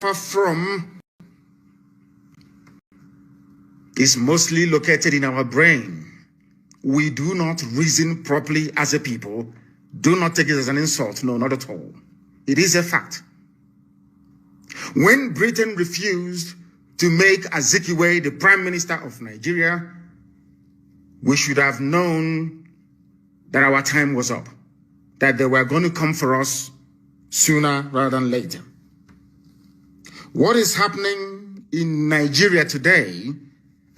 from is mostly located in our brain. We do not reason properly as a people. Do not take it as an insult. No, not at all. It is a fact. When Britain refused to make Azikiwe the Prime Minister of Nigeria, we should have known that our time was up, that they were going to come for us sooner rather than later. What is happening in Nigeria today,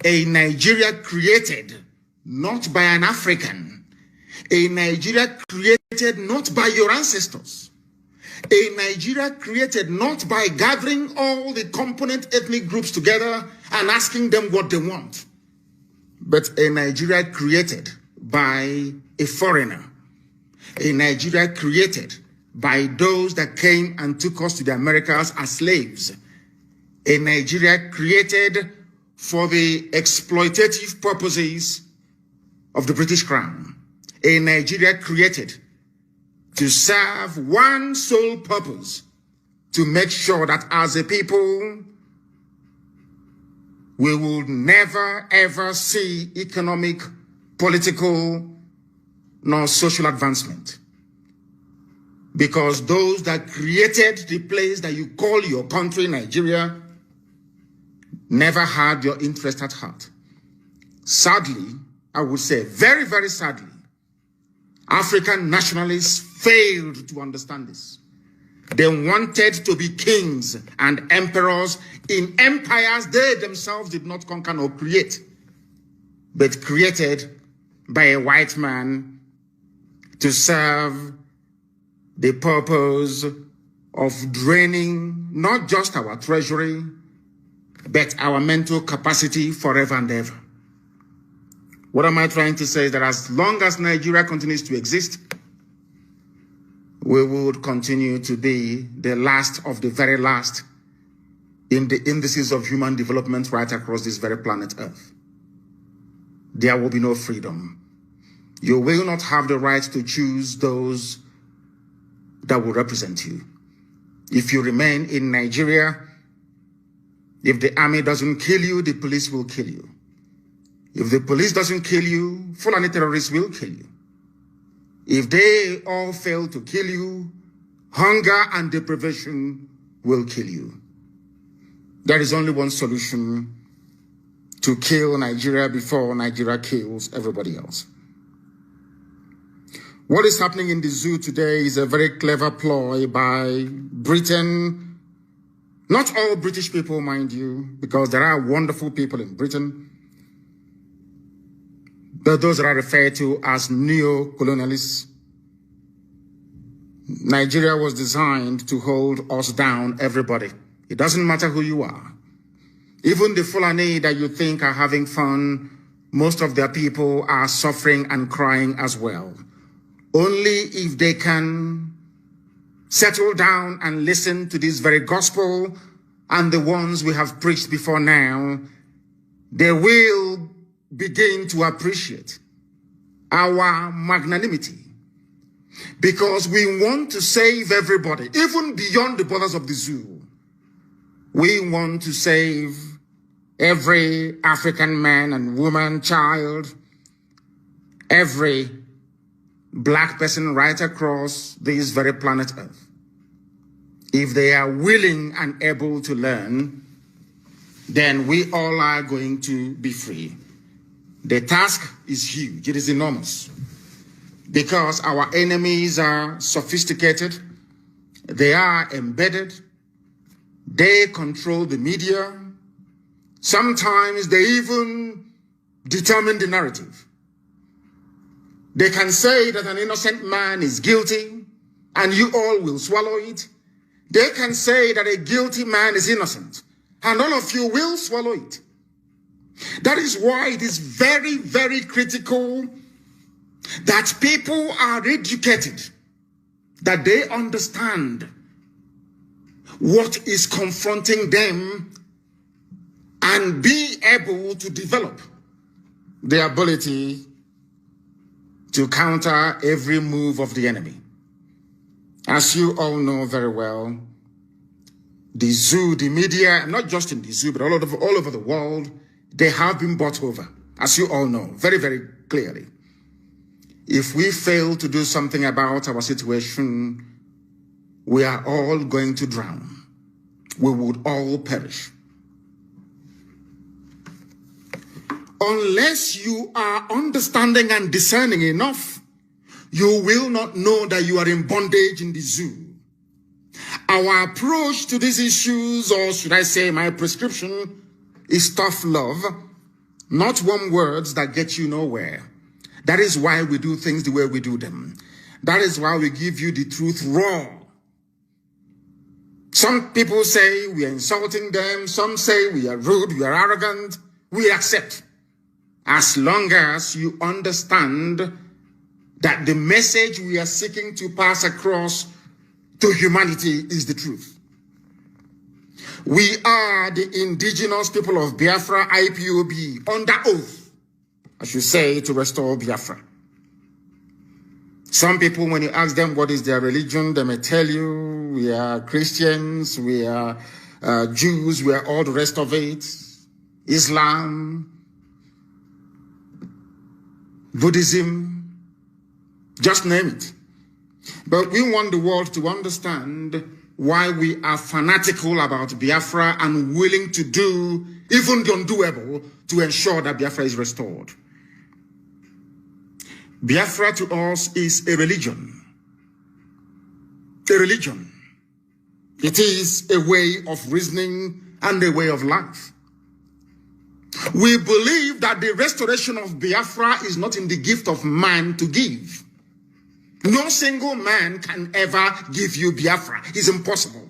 a Nigeria created not by an African, a Nigeria created not by your ancestors, a Nigeria created not by gathering all the component ethnic groups together and asking them what they want, but a Nigeria created by a foreigner, a Nigeria created by those that came and took us to the Americas as slaves, a Nigeria created for the exploitative purposes of the British Crown, a Nigeria created to serve one sole purpose, to make sure that as a people, we will never ever see economic, political, nor social advancement. Because those that created the place that you call your country, Nigeria, never had your interest at heart. Sadly, I would say very, very sadly, African nationalists failed to understand this. They wanted to be kings and emperors in empires they themselves did not conquer or create, but created by a white man to serve the purpose of draining not just our treasury, but our mental capacity forever and ever. What am I trying to say? Is that as long as Nigeria continues to exist, we would continue to be the last of the very last in the indices of human development right across this very planet Earth. There will be no freedom. You will not have the right to choose those that will represent you. If you remain in Nigeria, if the army doesn't kill you, the police will kill you. If the police doesn't kill you, Fulani terrorists will kill you. If they all fail to kill you, hunger and deprivation will kill you. There is only one solution: to kill Nigeria before Nigeria kills everybody else. What is happening in the zoo today is a very clever ploy by Britain. Not all British people, mind you, because there are wonderful people in Britain. But those that are referred to as neo-colonialists. Nigeria was designed to hold us down, everybody. It doesn't matter who you are. Even the Fulani that you think are having fun, most of their people are suffering and crying as well. Only if they can settle down and listen to this very gospel and the ones we have preached before now, they will begin to appreciate our magnanimity. Because we want to save everybody, even beyond the borders of the zoo. We want to save every African man and woman, child, every black person right across this very planet Earth. If they are willing and able to learn, then we all are going to be free. The task is huge. It is enormous. Because our enemies are sophisticated. They are embedded. They control the media. Sometimes they even determine the narrative. They can say that an innocent man is guilty and you all will swallow it. They can say that a guilty man is innocent and all of you will swallow it. That is why it is very, very critical that people are educated, that they understand what is confronting them and be able to develop the ability to counter every move of the enemy. As you all know very well, The zoo, the media, not just in the zoo, but all over the world, they have been bought over, as you all know, very, very clearly. If we fail to do something about our situation, we are all going to drown. We would all perish. Unless you are understanding and discerning enough, you will not know that you are in bondage in the zoo. Our approach to these issues, or should I say my prescription, is tough love, not warm words that get you nowhere. That is why we do things the way we do them. That is why we give you the truth raw. Some people say we are insulting them. Some say we are rude, we are arrogant. We accept. As long as you understand that the message we are seeking to pass across to humanity is the truth. We are the indigenous people of Biafra, IPOB, under oath, I should say, to restore Biafra. Some people, when you ask them what is their religion, they may tell you we are Christians, we are Jews, we are all the rest of it, Islam, Buddhism, just name it. But we want the world to understand why we are fanatical about Biafra and willing to do even the undoable to ensure that Biafra is restored. Biafra to us is a religion. A religion. It is a way of reasoning and a way of life. We believe that the restoration of Biafra is not in the gift of man to give. No single man can ever give you Biafra. It's impossible.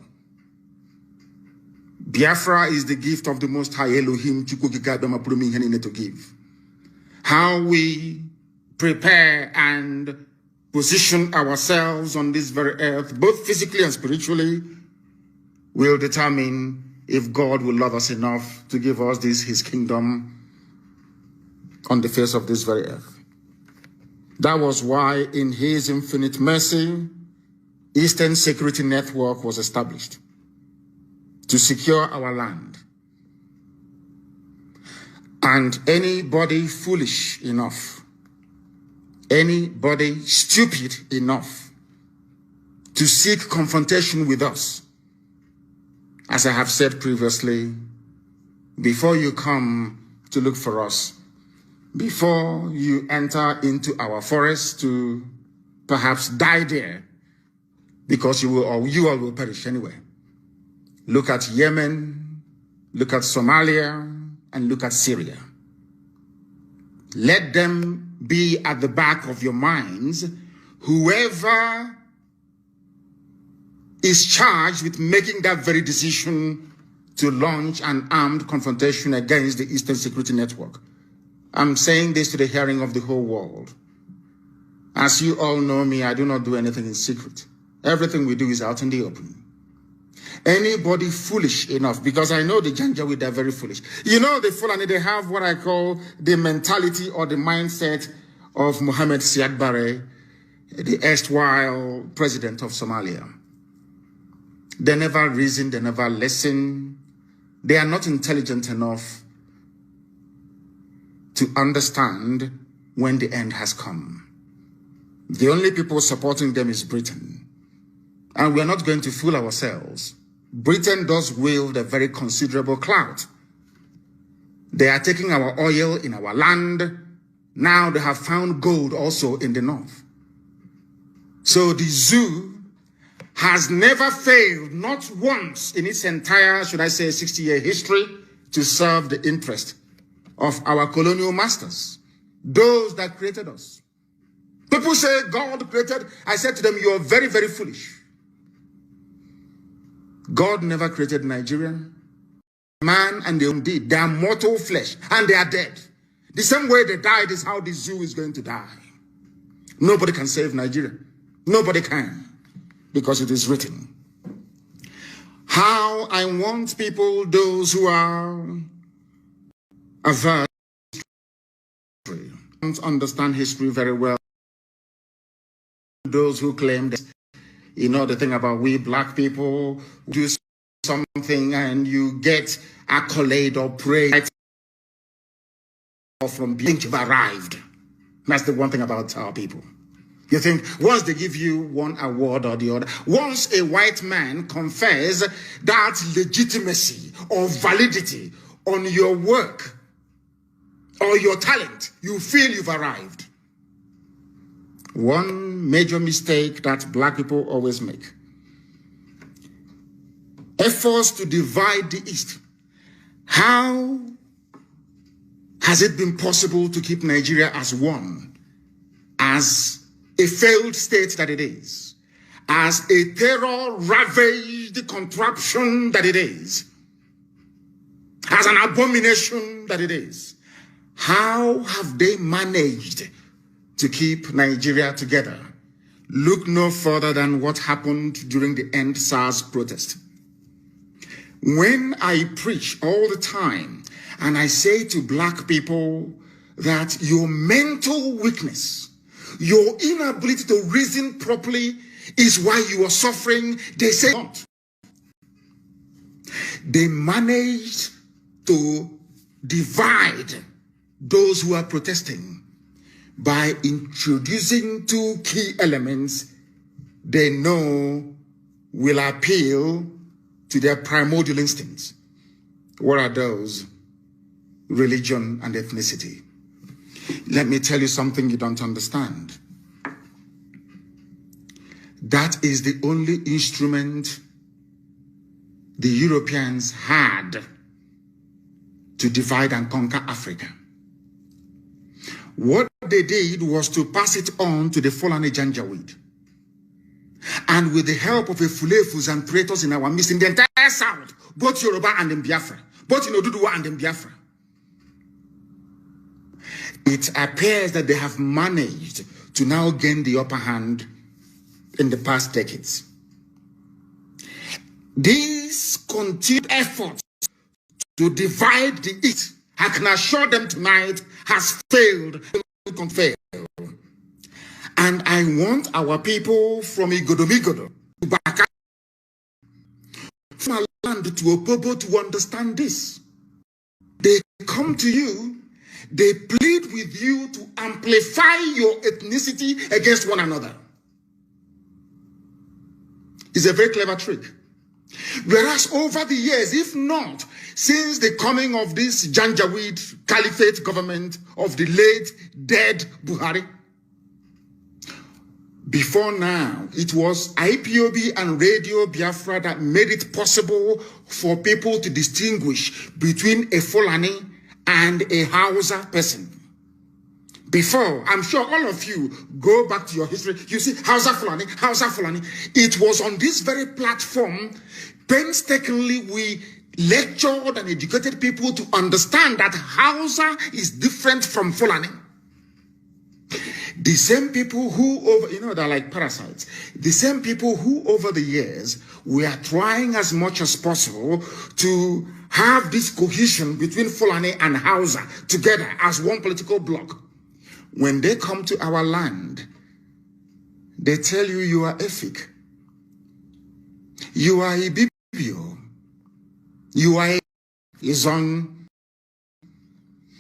Biafra is the gift of the Most High Elohim to give. How we prepare and position ourselves on this very earth, both physically and spiritually, will determine if God will love us enough to give us his kingdom on the face of this very earth. That was why, in his infinite mercy, Eastern Security Network was established to secure our land. And anybody foolish enough, anybody stupid enough to seek confrontation with us, as I have said previously, before you come to look for us, before you enter into our forest to perhaps die there, because you all will perish anyway. Look at Yemen, look at Somalia, and look at Syria. Let them be at the back of your minds. Whoever is charged with making that very decision to launch an armed confrontation against the Eastern Security Network. I'm saying this to the hearing of the whole world. As you all know me, I do not do anything in secret. Everything we do is out in the open. Anybody foolish enough, because I know the Janjaweed, they're very foolish. You know, the Fulani, they have what I call the mentality or the mindset of Mohammed Siad Barre, the erstwhile president of Somalia. They never reason, they never listen. They are not intelligent enough to understand when the end has come. The only people supporting them is Britain. And we are not going to fool ourselves. Britain does wield a very considerable clout. They are taking our oil in our land. Now they have found gold also in the north. So the zoo has never failed, not once in its entire, should I say, 60-year history, to serve the interest of our colonial masters, those that created us. People say God created. I said to them, you are very, very foolish. God never created Nigeria. Man and the Nnamdi, they are mortal flesh and they are dead. The same way they died is how the zoo is going to die. Nobody can save Nigeria. Nobody can, because it is written. How I want people, those who are averse to history, don't understand history very well. Those who claim that, you know, the thing about we black people do something and you get accolade or praise from being you've arrived. That's the one thing about our people. You think once they give you one award or the other, once a white man confers that legitimacy or validity on your work or your talent, you feel you've arrived. One major mistake that black people always make: efforts to divide the East. How has it been possible to keep Nigeria as one, as a failed state that it is, as a terror-ravaged contraption that it is, as an abomination that it is? How have they managed to keep Nigeria together? Look no further than what happened during the End SARS protest. When I preach all the time and I say to black people that your mental weakness, your inability to reason properly is why you are suffering, they say not. They managed to divide those who are protesting by introducing two key elements they know will appeal to their primordial instincts. What are those? Religion and ethnicity. Let me tell you something you don't understand. That is the only instrument the Europeans had to divide and conquer Africa. What they did was to pass it on to the Fulani Janjaweed. And with the help of the Fulefus and traitors in our midst, in the entire South, both Yoruba and in Biafra, both in Oduduwa and in Biafra, it appears that they have managed to now gain the upper hand in the past decades. These continued efforts to divide the East, I can assure them tonight, has failed. And I want our people from Igodomigodo to back up from our land to Opobo to understand this. They come to you, they plead with you to amplify your ethnicity against one another. It's a very clever trick. Whereas over the years, if not since the coming of this Janjaweed Caliphate government of the late dead Buhari, before now, it was IPOB and Radio Biafra that made it possible for people to distinguish between a Fulani and a Hausa person. Before, I'm sure all of you go back to your history, you see Hausa Fulani, Hausa Fulani. It was on this very platform, painstakingly, we lectured and educated people to understand that Hausa is different from Fulani. The same people who, they're like parasites. The same people who over the years were trying as much as possible to have this cohesion between Fulani and Hausa together as one political bloc. When they come to our land, they tell you you are Efik, you are Ibibio, you are Izon,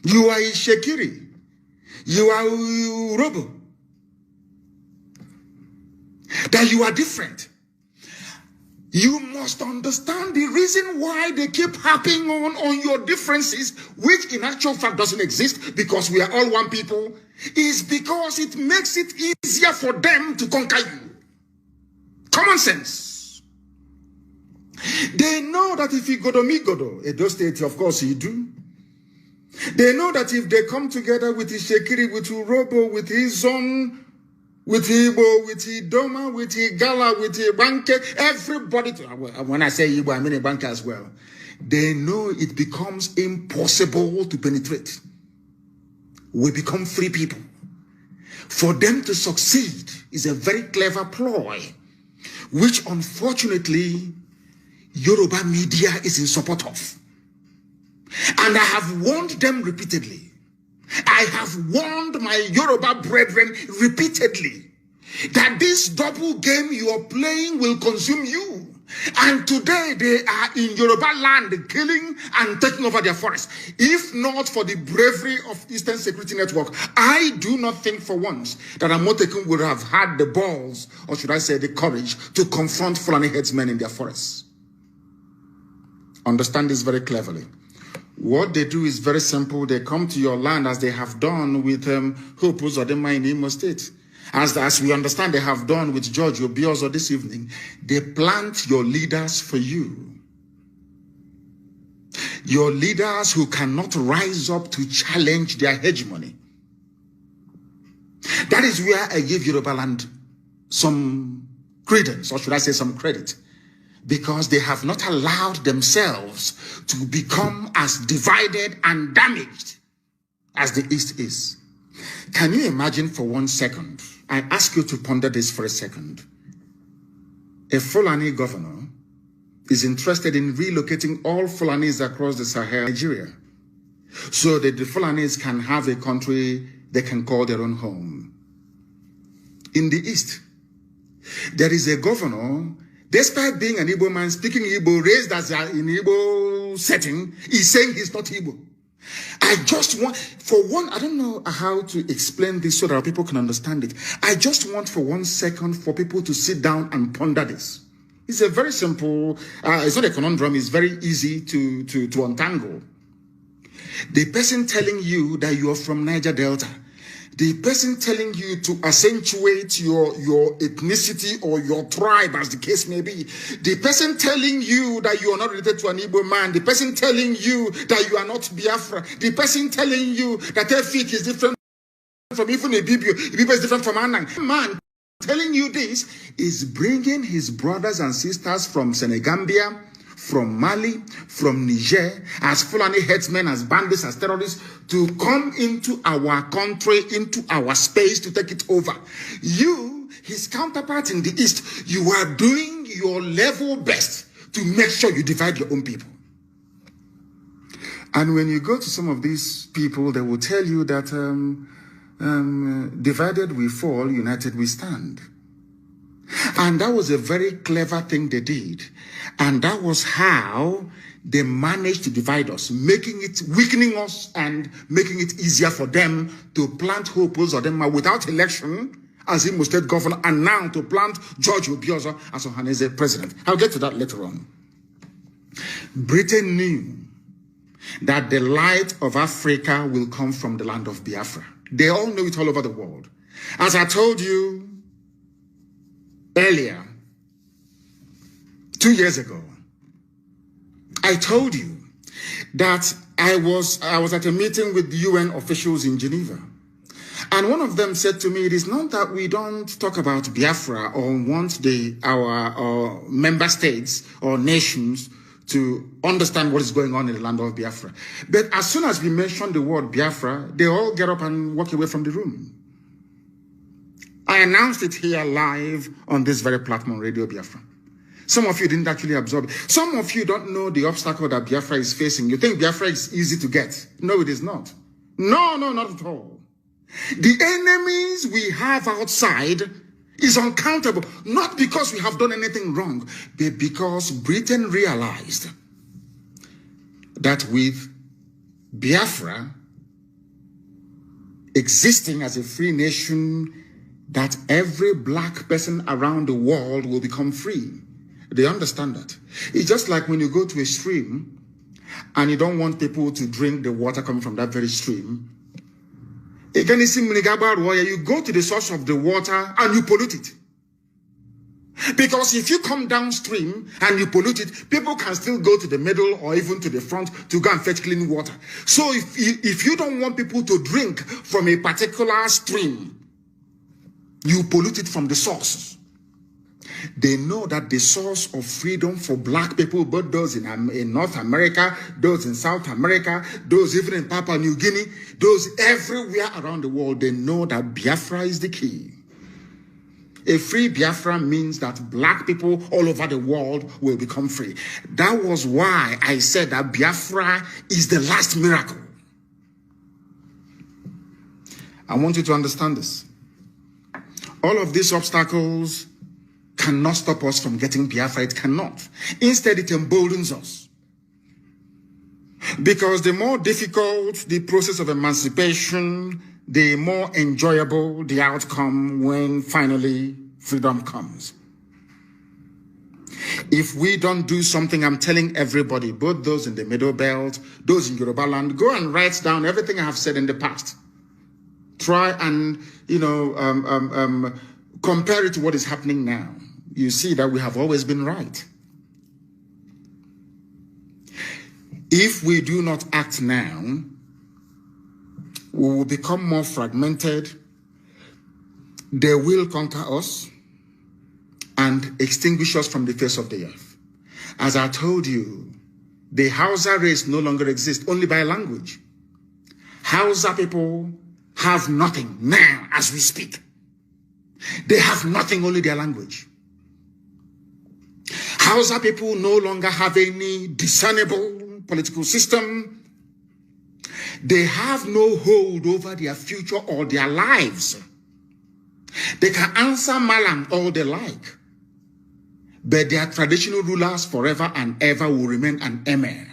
you are Shekiri, you are Urobo, that you are different. You must understand the reason why they keep harping on your differences, which in actual fact doesn't exist because we are all one people, is because it makes it easier for them to conquer you. Common sense. They know that if you go to Migodo, Edo State, of course you do. They know that if they come together with Ishekiri, with Urobo, with Izon, with Igbo, with Idoma, with Igala, with Ibanke, everybody, when I say Igbo, I mean Ibanke as well. They know it becomes impossible to penetrate. We become free people. For them to succeed is a very clever ploy, which unfortunately Yoruba media is in support of. And I have warned them repeatedly. I have warned my Yoruba brethren repeatedly that this double game you are playing will consume you. And today they are in Yoruba land killing and taking over their forests. If not for the bravery of Eastern Security Network, I do not think for once that Amotekun would have had the balls, or should I say the courage, to confront Fulani headsmen in their forests. Understand this very cleverly. What they do is very simple. They come to your land as they have done with Hope Uzodinma in Imo State. As we understand they have done with George Obiozo this evening. They plant your leaders for you. Your leaders who cannot rise up to challenge their hegemony. That is where I give Yoruba land some credence, or should I say some credit. Because they have not allowed themselves to become as divided and damaged as the East is. Can you imagine for 1 second? I ask you to ponder this for a second. A Fulani governor is interested in relocating all Fulanis across the Sahel, Nigeria, so that the Fulanis can have a country they can call their own home. In the East, there is a governor. Despite being an Igbo man, speaking Igbo, raised as in Igbo setting, he's saying he's not Igbo. I just want, for one, I don't know how to explain this so that people can understand it. I just want for 1 second for people to sit down and ponder this. It's a very simple, it's not a conundrum, it's very easy to untangle. The person telling you that you are from Niger Delta, the person telling you to accentuate your ethnicity or your tribe, as the case may be, the person telling you that you are not related to an Igbo man, the person telling you that you are not Biafra, the person telling you that Efik is different from even Ibibio is different from Anang. Man telling you this is bringing his brothers and sisters from Senegambia, from Mali, from Niger, as Fulani headsmen, as bandits, as terrorists, to come into our country, into our space, to take it over. You, his counterpart in the East, you are doing your level best to make sure you divide your own people. And when you go to some of these people, they will tell you that divided we fall, united we stand. And that was a very clever thing they did. And that was how they managed to divide us, weakening us and making it easier for them to plant Hope Uzodinma without election as Imo State governor, and now to plant George Obiozo as Ohaneze president. I'll get to that later on. Britain knew that the light of Africa will come from the land of Biafra. They all know it all over the world. As I told you earlier, 2 years ago, I told you that I was at a meeting with UN officials in Geneva. And one of them said to me, it is not that we don't talk about Biafra or want our member states or nations to understand what is going on in the land of Biafra. But as soon as we mention the word Biafra, they all get up and walk away from the room. I announced it here live on this very platform, Radio Biafra. Some of you didn't actually absorb it. Some of you don't know the obstacle that Biafra is facing. You think Biafra is easy to get. No, it is not. No, not at all. The enemies we have outside is uncountable, not because we have done anything wrong, but because Britain realized that with Biafra existing as a free nation, that every black person around the world will become free. They understand that. It's just like when you go to a stream and you don't want people to drink the water coming from that very stream. You go to the source of the water and you pollute it. Because if you come downstream and you pollute it, people can still go to the middle or even to the front to go and fetch clean water. So if you don't want people to drink from a particular stream, you pollute it from the source. They know that the source of freedom for black people, both those in North America, those in South America, those even in Papua New Guinea, those everywhere around the world, they know that Biafra is the key. A free Biafra means that black people all over the world will become free. That was why I said that Biafra is the last miracle. I want you to understand this. All of these obstacles cannot stop us from getting Biafra. It cannot. Instead, it emboldens us. Because the more difficult the process of emancipation, the more enjoyable the outcome when finally freedom comes. If we don't do something, I'm telling everybody, both those in the Middle Belt, those in Yoruba land, go and write down everything I have said in the past. Try and, compare it to what is happening now. You see that we have always been right. If we do not act now, we will become more fragmented. They will conquer us and extinguish us from the face of the earth. As I told you, the Hausa race no longer exists, only by language. Hausa people have nothing now as we speak. They have nothing, only their language. Hausa people no longer have any discernible political system. They have no hold over their future or their lives. They can answer Malam all they like, but their traditional rulers forever and ever will remain an emir.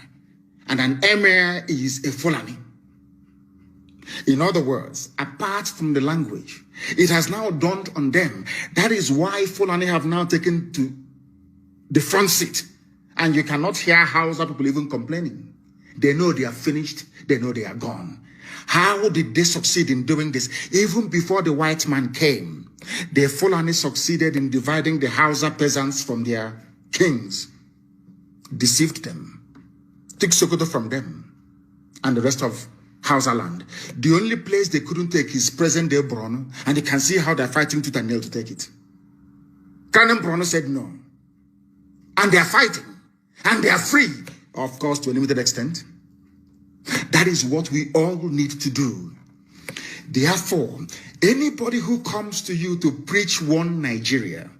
And an emir is a Fulani. In other words, apart from the language, it has now dawned on them. That is why Fulani have now taken to the front seat. And you cannot hear Hausa people even complaining. They know they are finished. They know they are gone. How did they succeed in doing this? Even before the white man came, the Fulani succeeded in dividing the Hausa peasants from their kings, deceived them, took Sokoto from them, and the rest of Hausa land. The only place they couldn't take is present-day Borno, and you can see how they're fighting tooth and nail to take it. Kanu Borno said no. And they're fighting. And they are free, of course, to a limited extent. That is what we all need to do. Therefore, anybody who comes to you to preach one Nigeria,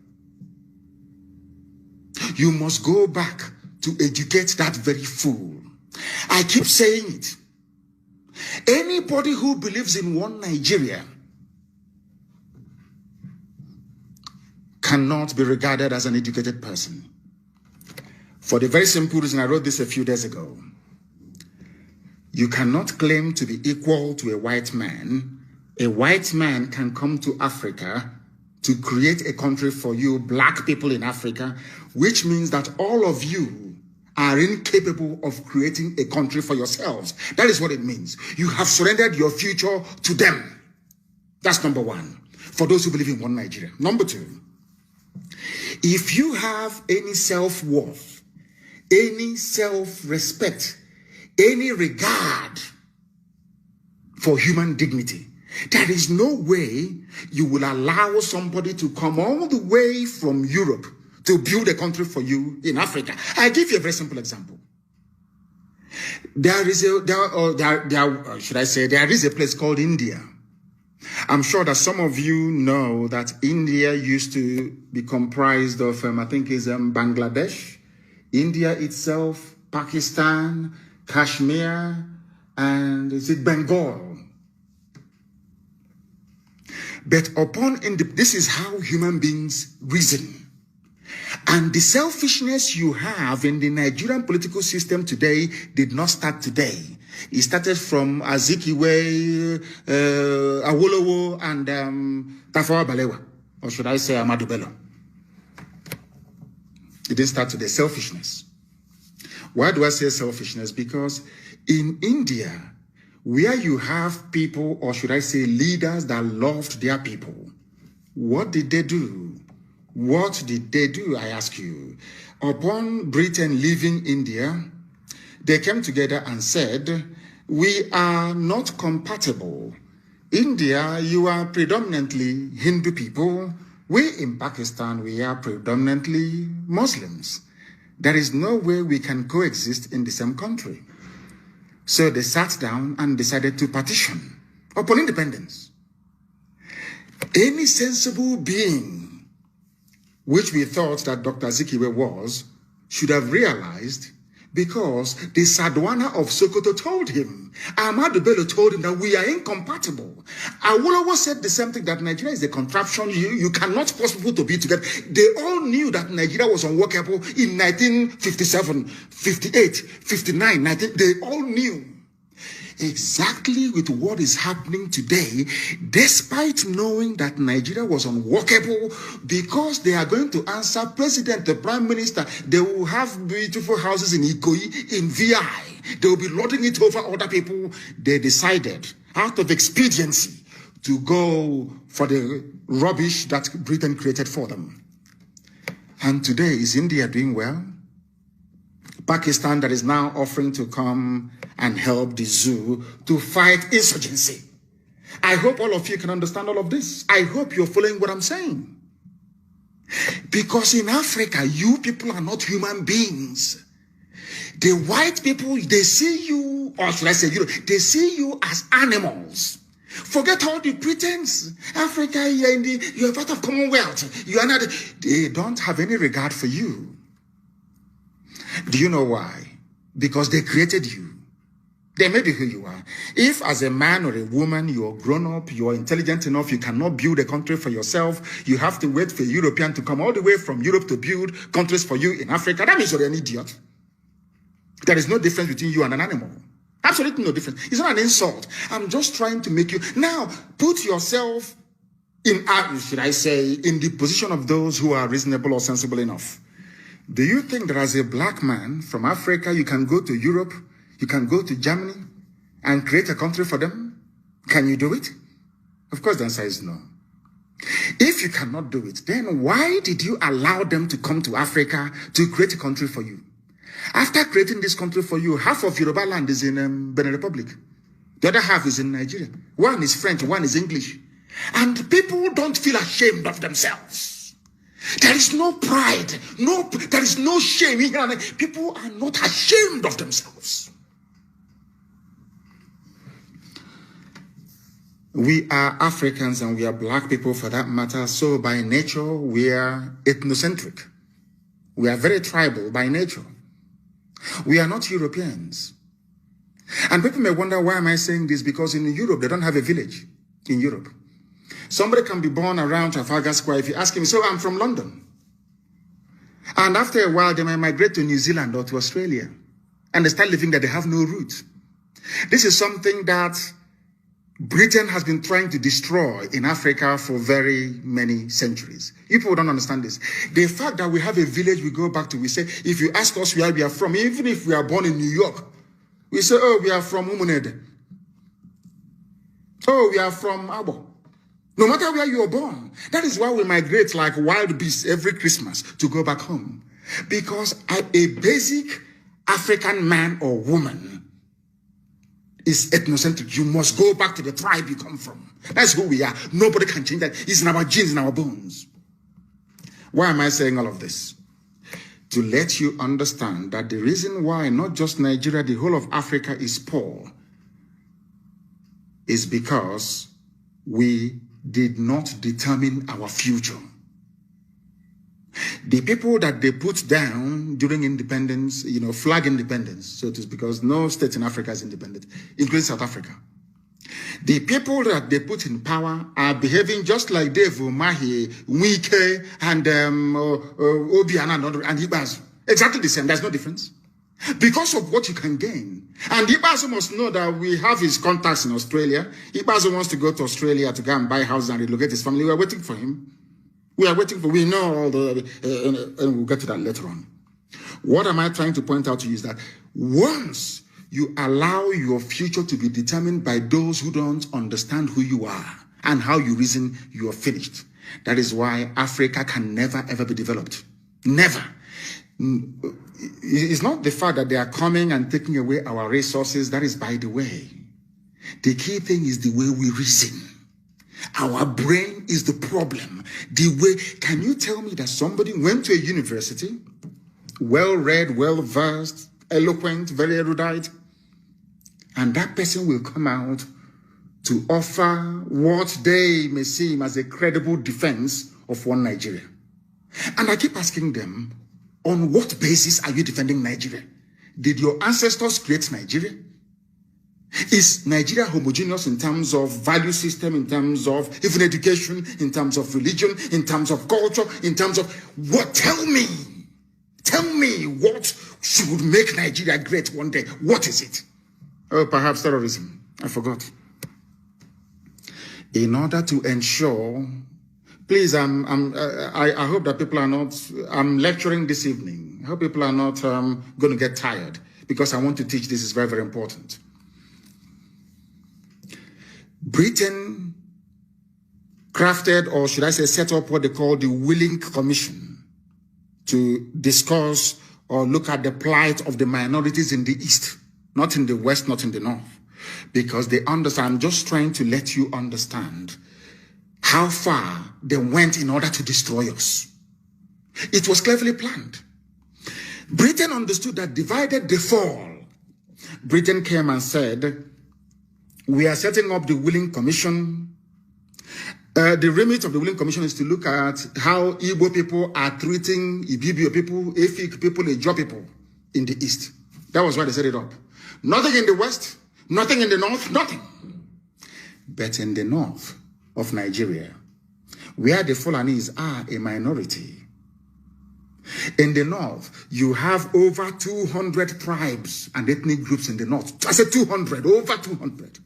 you must go back to educate that very fool. I keep saying it. Anybody who believes in one Nigeria cannot be regarded as an educated person. For the very simple reason, I wrote this a few days ago. You cannot claim to be equal to a white man. A white man can come to Africa to create a country for you, black people in Africa, which means that all of you are incapable of creating a country for yourselves. That is what it means. You have surrendered your future to them. That's number one, for those who believe in one Nigeria. Number two, if you have any self-worth, any self-respect, any regard for human dignity, there is no way you will allow somebody to come all the way from Europe to build a country for you in Africa. I give you a very simple example. There is a place called India. I'm sure that some of you know that India used to be comprised of, I think it's Bangladesh, India itself, Pakistan, Kashmir, and is it Bengal? But this is how human beings reason. And the selfishness you have in the Nigerian political system today did not start today. It started from Azikiwe, Awolowo, and Tafawa Balewa, or should I say Ahmadu Bello. It didn't start today. Selfishness. Why do I say selfishness? Because in India, where you have people, or should I say leaders that loved their people, what did they do? What did they do, I ask you? Upon Britain leaving India, they came together and said, we are not compatible. India, you are predominantly Hindu people. We in Pakistan, we are predominantly Muslims. There is no way we can coexist in the same country. So they sat down and decided to partition upon independence. Any sensible being, which we thought that Dr. Azikiwe was, should have realized Because the Sadwana of Sokoto told him, Ahmadu Bello told him that we are incompatible. Awolowo said the same thing, that Nigeria is a contraption. You cannot force people to be together. They all knew that Nigeria was unworkable in 1957, 58, 59, 19. They all knew. Exactly with what is happening today, despite knowing that Nigeria was unworkable, because they are going to answer president, the prime minister. They will have beautiful houses in Ikoyi, in VI. They will be lording it over other people. They decided, out of expediency, to go for the rubbish that Britain created for them. And today, is India doing well? Pakistan, that is now offering to come and help the zoo to fight insurgency. I hope all of you can understand all of this. I hope you're following what I'm saying. Because in Africa, you people are not human beings. The white people, they see you, or should I say, they see you as animals. Forget all the pretense. Africa, you're part of Commonwealth. You are not. They don't have any regard for you. Do you know why? Because they created you. They may be who you are. If as a man or a woman, you're grown up, you're intelligent enough, you cannot build a country for yourself, you have to wait for a European to come all the way from Europe to build countries for you in Africa, that means you're an idiot. There is no difference between you and an animal. Absolutely no difference. It's not an insult. I'm just trying to make you... Now, put yourself in, should I say, in the position of those who are reasonable or sensible enough. Do you think that as a black man from Africa, you can go to Europe, you can go to Germany and create a country for them? Can you do it? Of course, the answer is no. If you cannot do it, then why did you allow them to come to Africa to create a country for you? After creating this country for you, half of Yoruba land is in Benin Republic. The other half is in Nigeria. One is French, one is English. And people don't feel ashamed of themselves. There is no pride, there is no shame. People are not ashamed of themselves. We are Africans and we are black people for that matter. So by nature, we are ethnocentric. We are very tribal by nature. We are not Europeans. And people may wonder, why am I saying this? Because in Europe, they don't have a village in Europe. Somebody can be born around Trafalgar Square. If you ask him, so I'm from London. And after a while, they might migrate to New Zealand or to Australia. And they start living there. They have no roots. This is something that Britain has been trying to destroy in Africa for very many centuries. You people don't understand this. The fact that we have a village we go back to, we say, if you ask us where we are from, even if we are born in New York, we say, oh, we are from Umunede. Oh, we are from Abo. No matter where you are born. That is why we migrate like wild beasts every Christmas to go back home. Because a basic African man or woman is ethnocentric. You must go back to the tribe you come from. That's who we are. Nobody can change that. It's in our genes, in our bones. Why am I saying all of this? To let you understand that the reason why not just Nigeria, the whole of Africa is poor is because we did not determine our future. The people that they put down during independence, flag independence, so it is because no state in Africa is independent, including South Africa. The people that they put in power are behaving just like Dave Umahi, Wike, and Obiana and Ibazu. Exactly the same. There's no difference. Because of what you can gain. And Ibazu must know that we have his contacts in Australia. Ibazu wants to go to Australia to go and buy houses and relocate his family. We are waiting for him. We know all the, and we'll get to that later on. What am I trying to point out to you is that once you allow your future to be determined by those who don't understand who you are and how you reason, you are finished. That is why Africa can never, ever be developed. Never. It's not the fact that they are coming and taking away our resources. That is by the way. The key thing is the way we reason. Our brain is the problem. The way, can you tell me that somebody went to a university, well-read, well-versed, eloquent, very erudite, and that person will come out to offer what they may seem as a credible defense of one Nigeria? And I keep asking them, on what basis are you defending Nigeria? Did your ancestors create Nigeria? Is Nigeria homogeneous in terms of value system, in terms of even education, in terms of religion, in terms of culture, in terms of what? Tell me what should make Nigeria great one day. What is it? Oh, perhaps terrorism. I forgot. In order to ensure, please, I hope that people are not, I'm lecturing this evening. I hope people are not going to get tired, because I want to teach. This is very, very important. Britain crafted, or should I say set up, what they call the Willing Commission to discuss or look at the plight of the minorities in the East, not in the West, not in the North. Because they understand, I'm just trying to let you understand how far they went in order to destroy us. It was cleverly planned. Britain understood that divided they fall. Britain came and said, we are setting up the Willing Commission. The remit of the Willing Commission is to look at how Igbo people are treating Ibibio people, Efik people, Ejo people in the East. That was why they set it up. Nothing in the West, nothing in the North, nothing. But in the north of Nigeria, where the Fulanis are a minority, in the north, you have over 200 tribes and ethnic groups in the north. I said 200, over 200.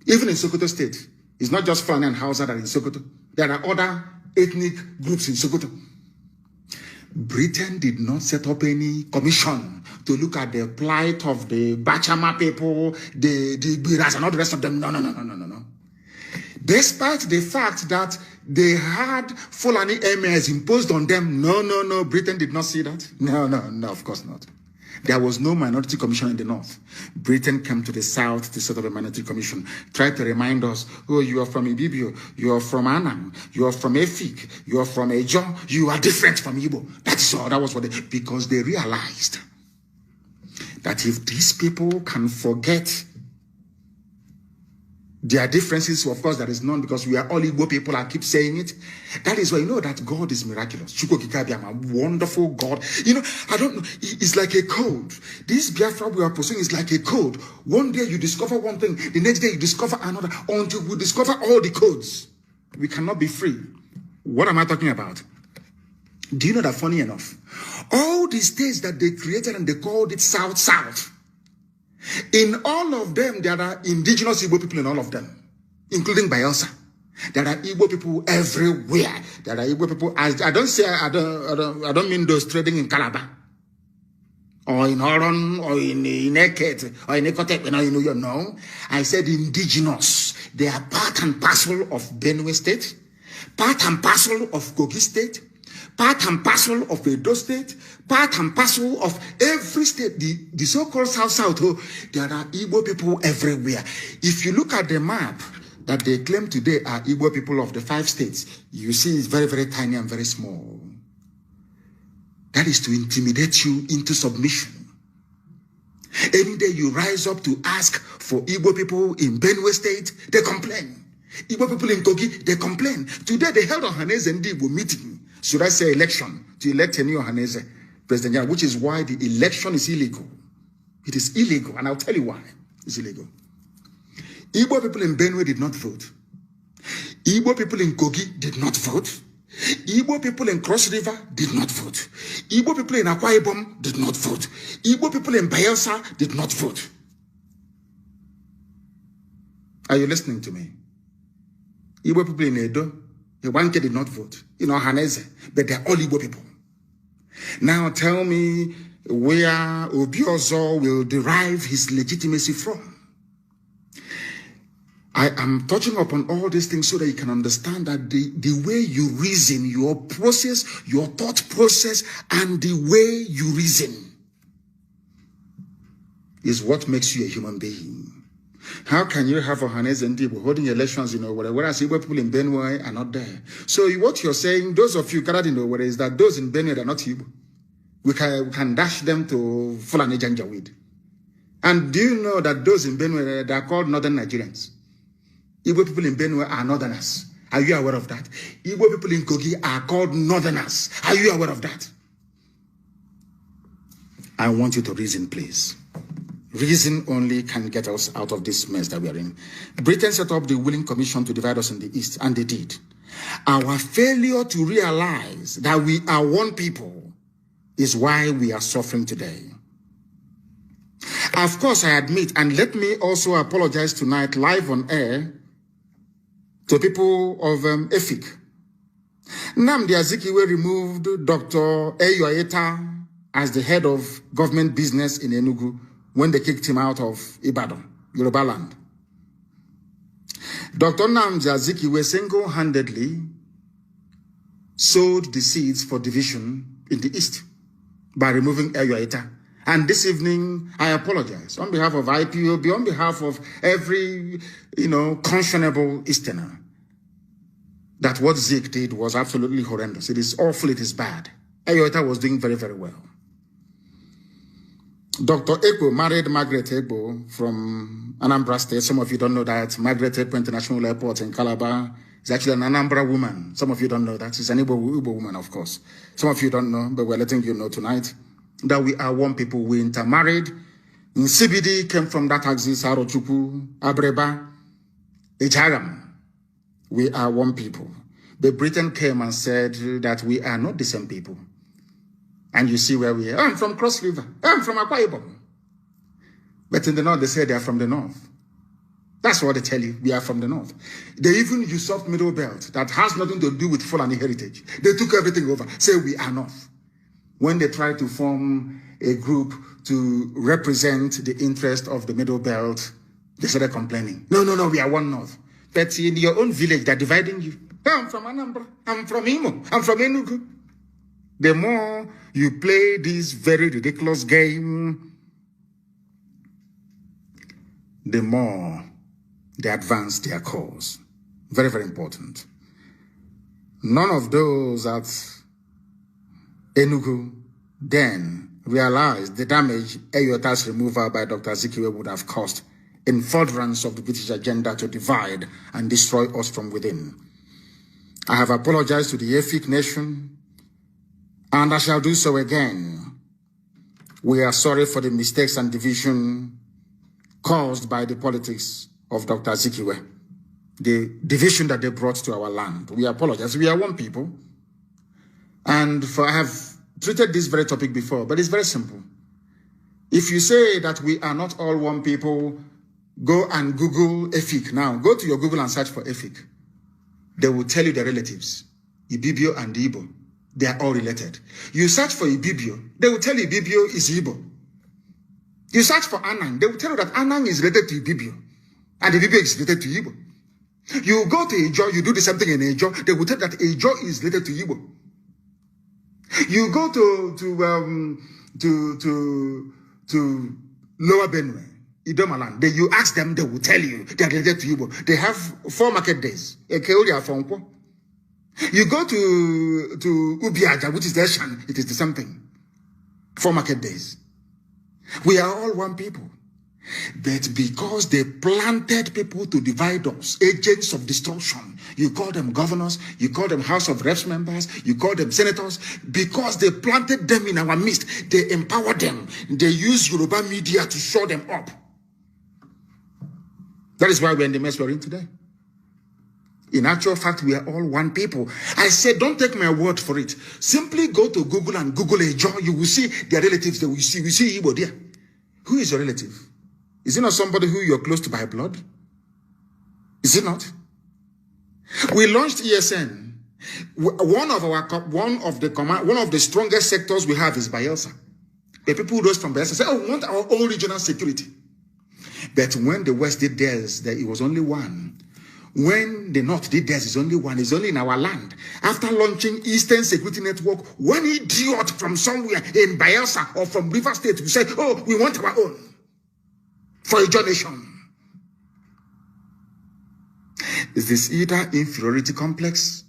Even in Sokoto State, it's not just Fulani and Hausa that are in Sokoto. There are other ethnic groups in Sokoto. Britain did not set up any commission to look at the plight of the Bachama people, the Biras, and all the rest of them. No. Despite the fact that they had Fulani emirs imposed on them, no, Britain did not see that. No, of course not. There was no minority commission in the north. Britain came to the south to set up a minority commission, tried to remind us, oh, you are from Ibibio, you are from Anam, you are from Efik, you are from Ejo, you are different from Igbo. That's all. That was what they, because they realized that if these people can forget their differences, of course, there is none, because we are all Igbo people. I keep saying it. That is why you know that God is miraculous. A wonderful God. You know, I don't know. It's like a code. This Biafra we are pursuing is like a code. One day you discover one thing, the next day you discover another, until we discover all the codes. We cannot be free. What am I talking about? Do you know that, funny enough, all the states that they created and they called it South, in all of them, there are indigenous Igbo people in all of them, including Bayelsa. There are Igbo people everywhere. There are Igbo people. I don't mean those trading in Calabar, or in Oron, or in Eket, or in Ekotek. No. I said indigenous. They are part and parcel of Benue State, part and parcel of Kogi State, part and parcel of Edo State, part and parcel of every state, the so-called South, there are Igbo people everywhere. If you look at the map that they claim today are Igbo people of the 5 states, you see it's very, very tiny and very small. That is to intimidate you into submission. Any day you rise up to ask for Igbo people in Benue State, they complain. Igbo people in Kogi, they complain. Today they held a Ohaneze and Igbo meeting, should I say election, to elect a new Ohaneze President General, which is why the election is illegal. It is illegal, and I'll tell you why it's illegal. Igbo people in Benue did not vote. Igbo people in Kogi did not vote. Igbo people in Cross River did not vote. Igbo people in Akwa Ibom did not vote. Igbo people in Bayelsa did not vote. Are you listening to me? Igbo people in Edo, Iwanke did not vote. You know, Haneze, but they're all Igbo people. Now tell me where Obiozo will derive his legitimacy from. I am touching upon all these things so that you can understand that the way you reason, your process, your thought process, and the way you reason is what makes you a human being. How can you have Ohaneze and Igbo holding elections in Owerri, whereas Igbo people in Benue are not there? So what you're saying, those of you gathered in Owerri, is that those in Benue are not Igbo. We can dash them to Fulani Janjaweed. And do you know that those in Benue, they are called Northern Nigerians? Igbo people in Benue are Northerners. Are you aware of that? Igbo people in Kogi are called Northerners. Are you aware of that? I want you to reason, please. Reason only can get us out of this mess that we are in. Britain set up the Willing Commission to divide us in the East, and they did. Our failure to realize that we are one people is why we are suffering today. Of course, I admit, and let me also apologize tonight live on air to people of EFIC. Nnamdi Azikiwe removed Dr. Eyoeta as the head of government business in Enugu when they kicked him out of Ibadan, Yoruba land. Dr. Nnamdi Azikiwe single-handedly sowed the seeds for division in the East by removing Eyoeta. And this evening, I apologize on behalf of IPOB, on behalf of every, conscionable Easterner, that what Zeke did was absolutely horrendous. It is awful, it is bad. Eyoeta was doing very, very well. Dr. Ekpo married Margaret Ekpo from Anambra State. Some of you don't know that. Margaret Ekpo International Airport in Calabar is actually an Anambra woman. Some of you don't know that. She's an Igbo woman, of course. Some of you don't know, but we're letting you know tonight that we are one people. We intermarried. In CBD came from that axis, Arochukwu, Abreba, Ejagam. We are one people. But Britain came and said that we are not the same people. And you see where we are. I'm from Cross River. I'm from Akwa Ibom. But in the north, they say they are from the north. That's what they tell you. We are from the north. They even usurped Middle Belt that has nothing to do with Fulani heritage. They took everything over. Say we are north. When they try to form a group to represent the interest of the Middle Belt, they started complaining. No, we are one north. But in your own village, they're dividing you. I'm from Anambra. I'm from Imo. I'm from Enugu. The more you play this very ridiculous game, the more they advance their cause. Very, very important. None of those at Enugu then realized the damage Eyoeta's removal by Dr. Azikiwe would have caused in furtherance of the British agenda to divide and destroy us from within. I have apologized to the EFIC nation, and I shall do so again. We are sorry for the mistakes and division caused by the politics of Dr. Azikiwe, the division that they brought to our land. We apologize. We are one people. And I have treated this very topic before, but it's very simple. If you say that we are not all one people, go and Google EFIC now. Go to your Google and search for EFIC. They will tell you the relatives, Ibibio and Igbo. They are all related. You search for Ibibio, they will tell you Ibibio is Igbo. You search for Anang, they will tell you that Anang is related to Ibibio, and Ibibio is related to Igbo. You go to Ejo, you do the same thing in Ejo, they will tell you that Ejo is related to Igbo. You go to Lower Benue, Idomaland, you ask them, they will tell you they are related to Igbo. They have 4 market days. You go to Ubiaja, which is the Eshan, it is the same thing. 4 market days. We are all one people. But because they planted people to divide us, agents of destruction, you call them governors, you call them House of Reps members, you call them senators, because they planted them in our midst, they empowered them, they use Yoruba media to show them up. That is why we're in the mess we're in today. In actual fact, we are all one people. I said, don't take my word for it. Simply go to Google and Google Ejo. You will see their relatives. They will see. We see Igbo there. Who is your relative? Is it not somebody who you're close to by blood? Is it not? We launched ESN. One of the strongest sectors we have is Bayelsa. The people who rose from Bayelsa say, "Oh, we want our own regional security." But when the West did theirs, it was only one. When the North did theirs, it's only one. It's only in our land. After launching Eastern Security Network, one idiot from somewhere in Bayelsa or from River State will say, "Oh, we want our own for a nation." Is this either inferiority complex,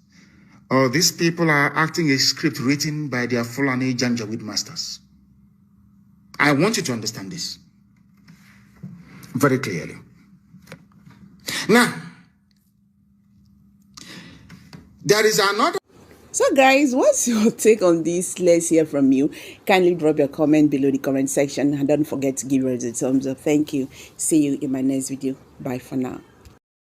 or these people are acting a script written by their Fulani Janjaweed masters? I want you to understand this very clearly. Now, there is another. So guys, what's your take on this? Let's hear from you. Kindly drop your comment below the comment section and don't forget to give us a thumbs up. Thank you. See you in my next video. Bye for now.